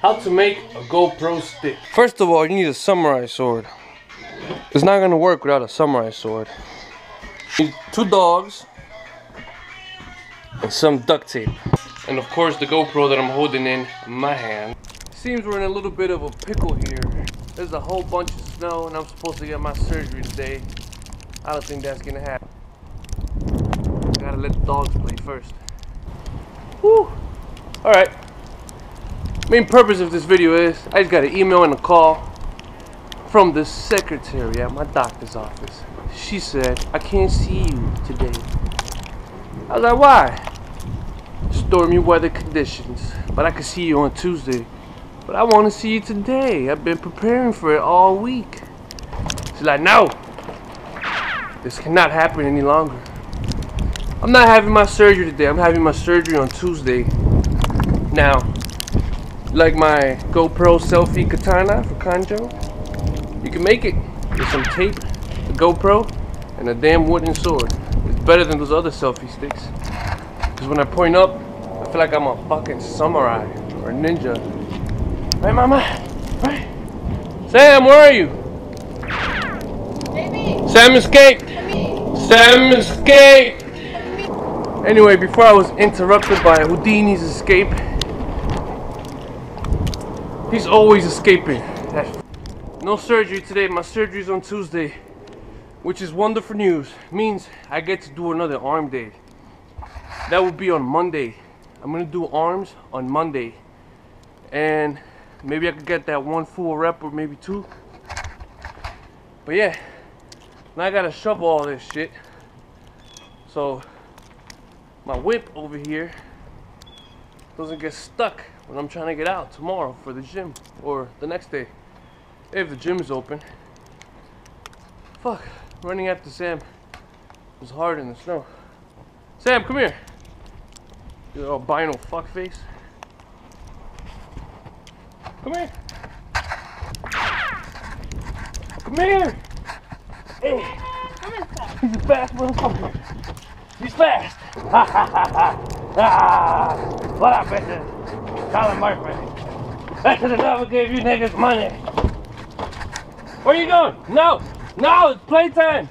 How to make a GoPro stick. First of all, you need a samurai sword. It's not gonna work without a samurai sword. You need 2 dogs and some duct tape. And of course the GoPro that I'm holding in my hand. Seems we're in a little bit of a pickle here. There's a whole bunch of snow and I'm supposed to get my surgery today. I don't think that's gonna happen. I gotta let the dogs play first. Whew. Alright. Main purpose of this video is I just got an email and a call from the secretary at my doctor's office. She said, I can't see you today. I was like, why? Stormy weather conditions, but I can see you on Tuesday. But I want to see you today. I've been preparing for it all week. She's like, no, this cannot happen any longer. I'm not having my surgery today. I'm having my surgery on Tuesday. Now, like my GoPro selfie katana for Kanjo, you can make it with some tape, a GoPro, and a damn wooden sword. It's better than those other selfie sticks. Because when I point up, I feel like I'm a fucking samurai or a ninja. Right, mama? Right? Sam, where are you? Baby. Sam escaped! Sam escaped! Anyway, before I was interrupted by Houdini's escape, he's always escaping. No surgery today. My surgery's on Tuesday, which is wonderful news. Means I get to do another arm day. That will be on Monday. I'm gonna do arms on Monday, and maybe I could get that 1 full rep or maybe 2. But yeah, now I gotta shovel all this shit. So my whip over here doesn't get stuck when I'm trying to get out tomorrow for the gym or the next day if the gym is open. Fuck, running after Sam was hard in the snow. Sam, come here. You albino fuckface. Come here. Come here. Hey. He's a fast motherfucker. He's fast. Ha ha ha ha. Ah. What up, bitches? Colin Murphy. I should have never gave you niggas money. Where you going? No. No, it's playtime.